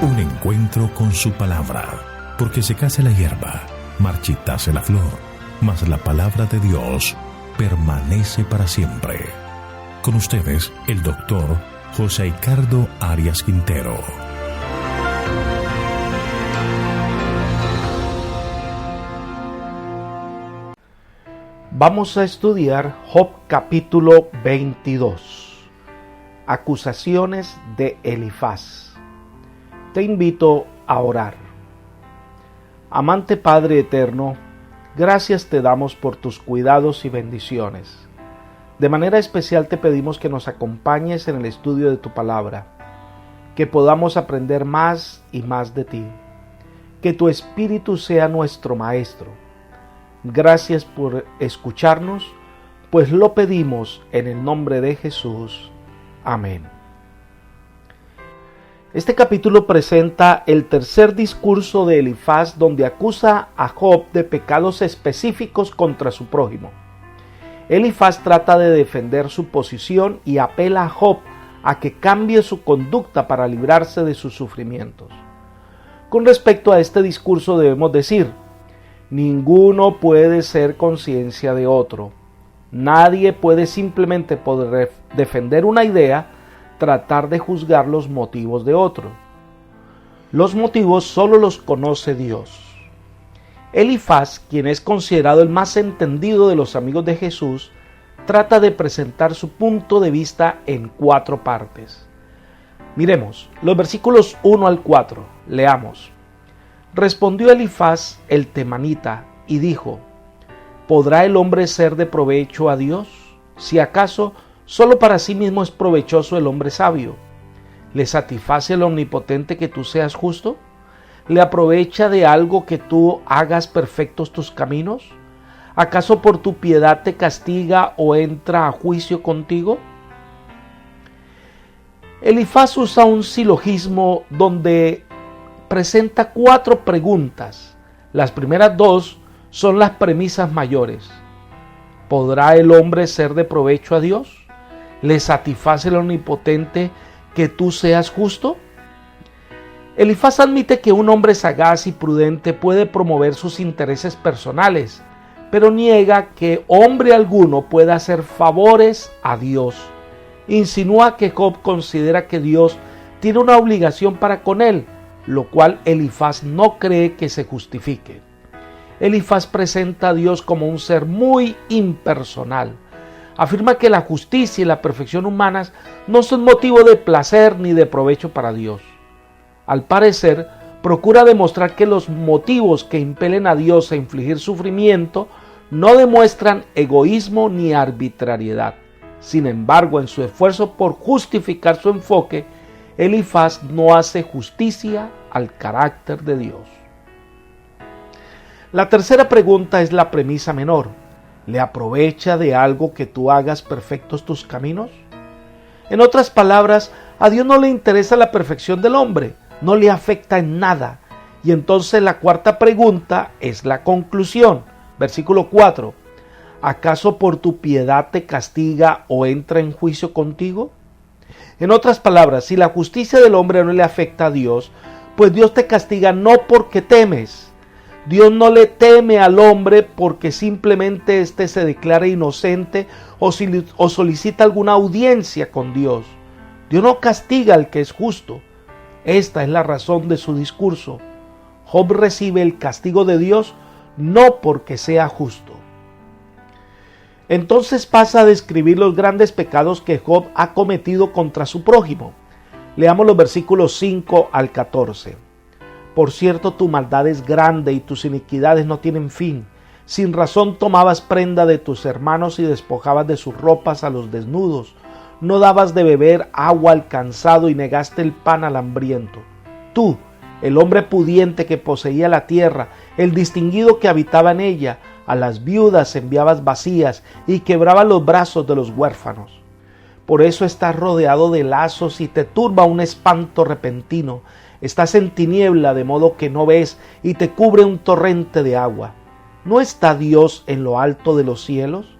Un encuentro con su palabra, porque secase la hierba, marchitase la flor, mas la palabra de Dios permanece para siempre. Con ustedes, el doctor José Ricardo Arias Quintero. Vamos a estudiar Job capítulo 22. Acusaciones de Elifaz. Te invito a orar. Amante Padre eterno, gracias te damos por tus cuidados y bendiciones. De manera especial te pedimos que nos acompañes en el estudio de tu palabra, que podamos aprender más y más de ti, que tu Espíritu sea nuestro Maestro. Gracias por escucharnos, pues lo pedimos en el nombre de Jesús. Amén. Este capítulo presenta el tercer discurso de Elifaz, donde acusa a Job de pecados específicos contra su prójimo. Elifaz trata de defender su posición y apela a Job a que cambie su conducta para librarse de sus sufrimientos. Con respecto a este discurso debemos decir: ninguno puede ser conciencia de otro. Nadie puede simplemente poder defender una idea, tratar de juzgar los motivos de otro. Los motivos solo los conoce Dios. Elifaz, quien es considerado el más entendido de los amigos de Jesús, trata de presentar su punto de vista en 4 partes. Miremos los versículos 1 al 4. Leamos. Respondió Elifaz el temanita y dijo: ¿podrá el hombre ser de provecho a Dios? Si acaso solo para sí mismo es provechoso el hombre sabio. ¿Le satisface el omnipotente que tú seas justo? ¿Le aprovecha de algo que tú hagas perfectos tus caminos? ¿Acaso por tu piedad te castiga o entra a juicio contigo? Elifaz usa un silogismo donde presenta 4 preguntas. Las primeras 2 son las premisas mayores. ¿Podrá el hombre ser de provecho a Dios? ¿Le satisface el omnipotente que tú seas justo? Elifaz admite que un hombre sagaz y prudente puede promover sus intereses personales, pero niega que hombre alguno pueda hacer favores a Dios. Insinúa que Job considera que Dios tiene una obligación para con él, lo cual Elifaz no cree que se justifique. Elifaz presenta a Dios como un ser muy impersonal. Afirma que la justicia y la perfección humanas no son motivo de placer ni de provecho para Dios. Al parecer, procura demostrar que los motivos que impelen a Dios a infligir sufrimiento no demuestran egoísmo ni arbitrariedad. Sin embargo, en su esfuerzo por justificar su enfoque, Elifaz no hace justicia al carácter de Dios. La tercera pregunta es la premisa menor. ¿Le aprovecha de algo que tú hagas perfectos tus caminos? En otras palabras, a Dios no le interesa la perfección del hombre, no le afecta en nada. Y entonces la cuarta pregunta es la conclusión. Versículo 4. ¿Acaso por tu piedad te castiga o entra en juicio contigo? En otras palabras, si la justicia del hombre no le afecta a Dios, pues Dios te castiga no porque temes. Dios no le teme al hombre porque simplemente éste se declara inocente o solicita alguna audiencia con Dios. Dios no castiga al que es justo. Esta es la razón de su discurso. Job recibe el castigo de Dios no porque sea justo. Entonces pasa a describir los grandes pecados que Job ha cometido contra su prójimo. Leamos los versículos 5 al 14. Por cierto, tu maldad es grande y tus iniquidades no tienen fin. Sin razón tomabas prenda de tus hermanos y despojabas de sus ropas a los desnudos. No dabas de beber agua al cansado y negaste el pan al hambriento. Tú, el hombre pudiente que poseía la tierra, el distinguido que habitaba en ella, a las viudas enviabas vacías y quebrabas los brazos de los huérfanos. Por eso estás rodeado de lazos y te turba un espanto repentino. Estás en tiniebla de modo que no ves y te cubre un torrente de agua. ¿No está Dios en lo alto de los cielos?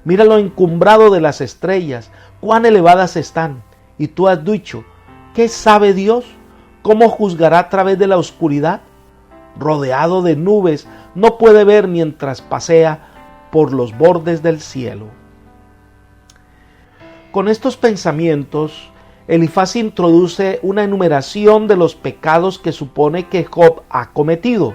Mira lo encumbrado de las estrellas, cuán elevadas están. Y tú has dicho, ¿qué sabe Dios? ¿Cómo juzgará a través de la oscuridad? Rodeado de nubes, no puede ver mientras pasea por los bordes del cielo. Con estos pensamientos, Elifaz introduce una enumeración de los pecados que supone que Job ha cometido.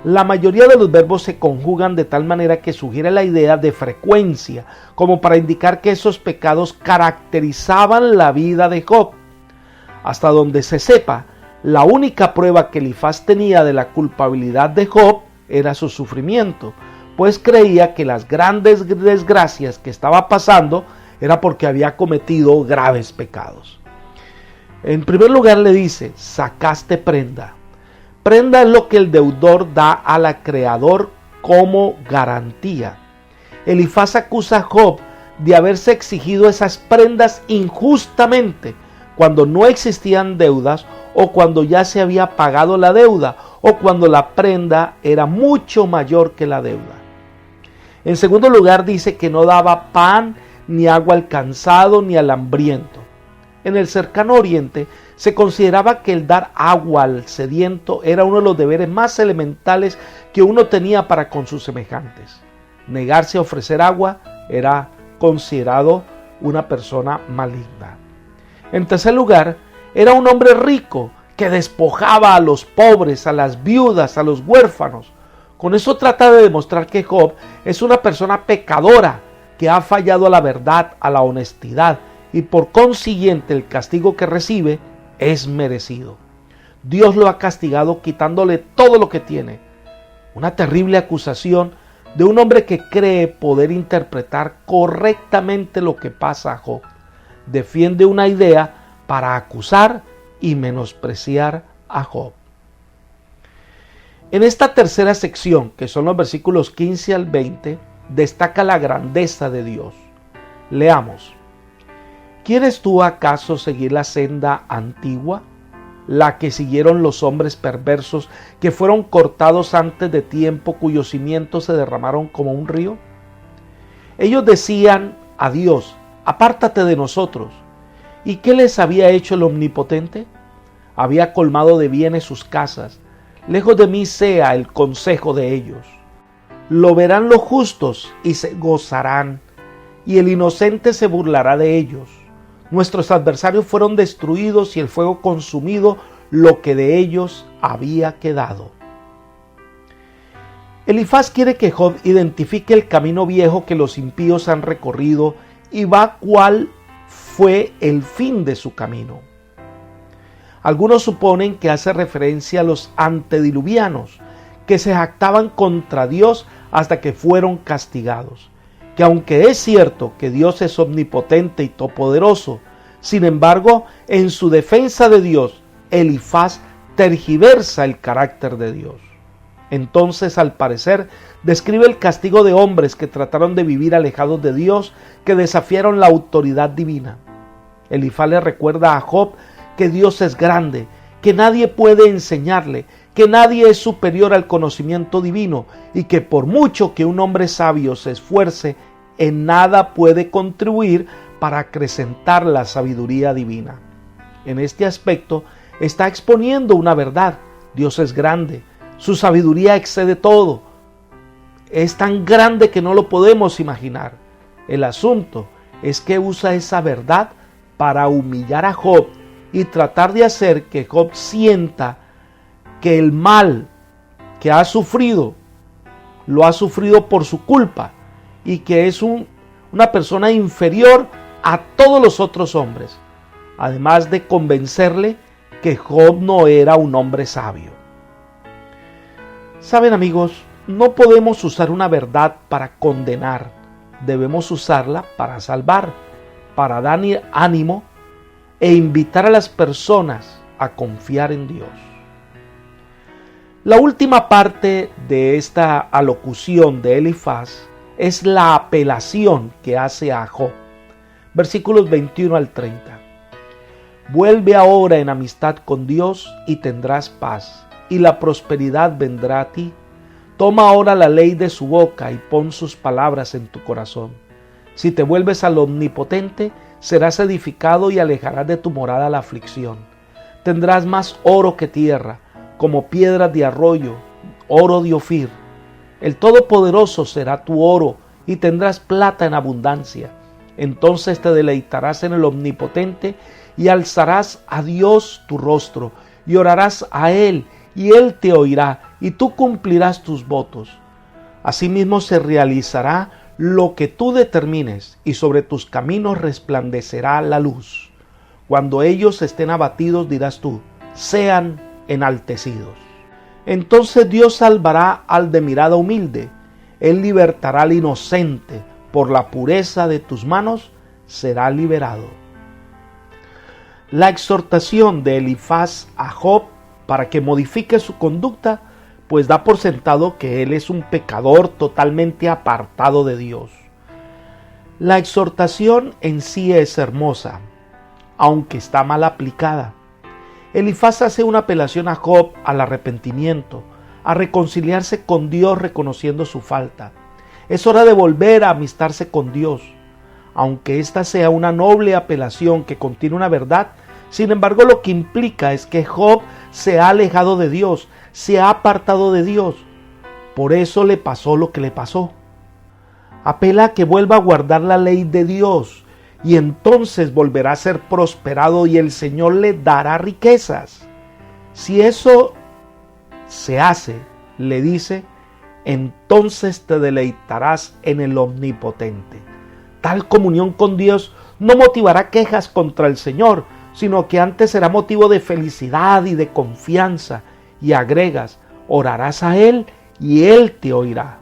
La mayoría de los verbos se conjugan de tal manera que sugiere la idea de frecuencia, como para indicar que esos pecados caracterizaban la vida de Job. Hasta donde se sepa, la única prueba que Elifaz tenía de la culpabilidad de Job era su sufrimiento, pues creía que las grandes desgracias que estaba pasando era porque había cometido graves pecados. En primer lugar le dice, sacaste prenda. Prenda es lo que el deudor da al acreedor como garantía. Elifaz acusa a Job de haberse exigido esas prendas injustamente cuando no existían deudas o cuando ya se había pagado la deuda o cuando la prenda era mucho mayor que la deuda. En segundo lugar dice que no daba pan ni agua al cansado ni al hambriento. En el cercano oriente se consideraba que el dar agua al sediento era uno de los deberes más elementales que uno tenía para con sus semejantes. Negarse a ofrecer agua era considerado una persona maligna. En tercer lugar, era un hombre rico que despojaba a los pobres, a las viudas, a los huérfanos. Con eso trata de demostrar que Job es una persona pecadora que ha fallado a la verdad, a la honestidad, y por consiguiente el castigo que recibe es merecido. Dios lo ha castigado quitándole todo lo que tiene. Una terrible acusación de un hombre que cree poder interpretar correctamente lo que pasa a Job. Defiende una idea para acusar y menospreciar a Job. En esta tercera sección, que son los versículos 15 al 20, destaca la grandeza de Dios. Leamos. ¿Quieres tú acaso seguir la senda antigua, la que siguieron los hombres perversos que fueron cortados antes de tiempo, cuyos cimientos se derramaron como un río? Ellos decían a Dios, apártate de nosotros. ¿Y qué les había hecho el Omnipotente? Había colmado de bienes sus casas. Lejos de mí sea el consejo de ellos. Lo verán los justos y se gozarán, y el inocente se burlará de ellos. Nuestros adversarios fueron destruidos y el fuego consumido lo que de ellos había quedado. Elifaz quiere que Job identifique el camino viejo que los impíos han recorrido y va cuál fue el fin de su camino. Algunos suponen que hace referencia a los antediluvianos, que se jactaban contra Dios hasta que fueron castigados. Que aunque es cierto que Dios es omnipotente y todopoderoso, sin embargo, en su defensa de Dios, Elifaz tergiversa el carácter de Dios. Entonces, al parecer, describe el castigo de hombres que trataron de vivir alejados de Dios, que desafiaron la autoridad divina. Elifaz le recuerda a Job que Dios es grande, que nadie puede enseñarle, que nadie es superior al conocimiento divino y que por mucho que un hombre sabio se esfuerce, en nada puede contribuir para acrecentar la sabiduría divina. En este aspecto está exponiendo una verdad. Dios es grande, su sabiduría excede todo. Es tan grande que no lo podemos imaginar. El asunto es que usa esa verdad para humillar a Job y tratar de hacer que Job sienta que el mal que ha sufrido, lo ha sufrido por su culpa y que es una persona inferior a todos los otros hombres, además de convencerle que Job no era un hombre sabio. Saben, amigos, no podemos usar una verdad para condenar, debemos usarla para salvar, para dar ánimo e invitar a las personas a confiar en Dios. La última parte de esta alocución de Elifaz es la apelación que hace a Job. Versículos 21 al 30. Vuelve ahora en amistad con Dios y tendrás paz, y la prosperidad vendrá a ti. Toma ahora la ley de su boca y pon sus palabras en tu corazón. Si te vuelves al Omnipotente, serás edificado y alejarás de tu morada la aflicción. Tendrás más oro que tierra, como piedras de arroyo, oro de Ofir. El Todopoderoso será tu oro y tendrás plata en abundancia. Entonces te deleitarás en el Omnipotente y alzarás a Dios tu rostro y orarás a Él y Él te oirá y tú cumplirás tus votos. Asimismo se realizará lo que tú determines y sobre tus caminos resplandecerá la luz. Cuando ellos estén abatidos dirás tú, sean enaltecidos. Entonces Dios salvará al de mirada humilde, Él libertará al inocente, por la pureza de tus manos será liberado. La exhortación de Elifaz a Job para que modifique su conducta, pues da por sentado que él es un pecador totalmente apartado de Dios. La exhortación en sí es hermosa, aunque está mal aplicada. Elifaz hace una apelación a Job al arrepentimiento, a reconciliarse con Dios reconociendo su falta. Es hora de volver a amistarse con Dios. Aunque esta sea una noble apelación que contiene una verdad, sin embargo lo que implica es que Job se ha alejado de Dios, se ha apartado de Dios. Por eso le pasó lo que le pasó. Apela a que vuelva a guardar la ley de Dios y entonces volverá a ser prosperado y el Señor le dará riquezas. Si eso se hace, le dice, entonces te deleitarás en el Omnipotente. Tal comunión con Dios no motivará quejas contra el Señor, sino que antes será motivo de felicidad y de confianza. Y agregas, orarás a Él y Él te oirá.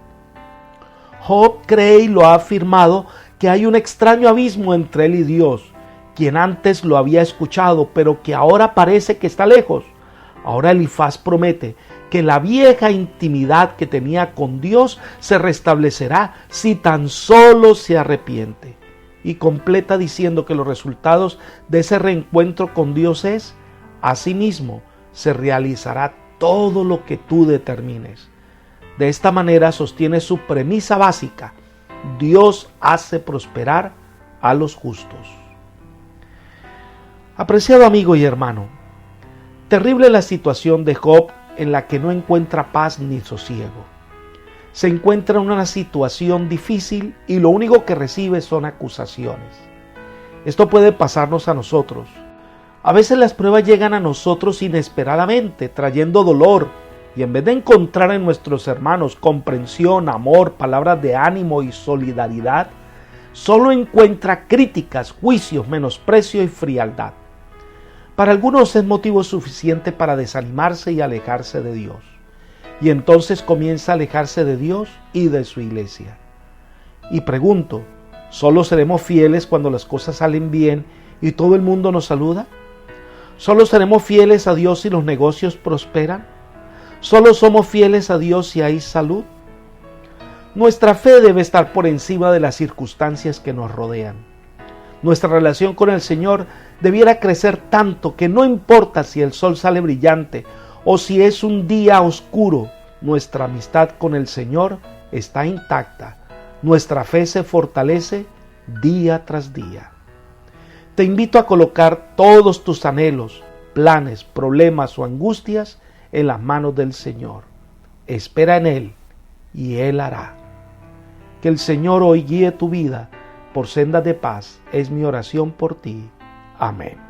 Job cree y lo ha afirmado que hay un extraño abismo entre él y Dios, quien antes lo había escuchado, pero que ahora parece que está lejos. Ahora Elifaz promete que la vieja intimidad que tenía con Dios se restablecerá si tan solo se arrepiente. Y completa diciendo que los resultados de ese reencuentro con Dios es, asimismo, se realizará todo lo que tú determines. De esta manera sostiene su premisa básica: Dios hace prosperar a los justos. Apreciado amigo y hermano, terrible la situación de Job en la que no encuentra paz ni sosiego. Se encuentra en una situación difícil y lo único que recibe son acusaciones. Esto puede pasarnos a nosotros. A veces las pruebas llegan a nosotros inesperadamente, trayendo dolor, y en vez de encontrar en nuestros hermanos comprensión, amor, palabras de ánimo y solidaridad, solo encuentra críticas, juicios, menosprecio y frialdad. Para algunos es motivo suficiente para desanimarse y alejarse de Dios. Y entonces comienza a alejarse de Dios y de su iglesia. Y pregunto, ¿solo seremos fieles cuando las cosas salen bien y todo el mundo nos saluda? ¿Solo seremos fieles a Dios si los negocios prosperan? ¿Solo somos fieles a Dios si hay salud? Nuestra fe debe estar por encima de las circunstancias que nos rodean. Nuestra relación con el Señor debiera crecer tanto que no importa si el sol sale brillante o si es un día oscuro, nuestra amistad con el Señor está intacta. Nuestra fe se fortalece día tras día. Te invito a colocar todos tus anhelos, planes, problemas o angustias en las manos del Señor. Espera en Él y Él hará. Que el Señor hoy guíe tu vida por sendas de paz, es mi oración por ti. Amén.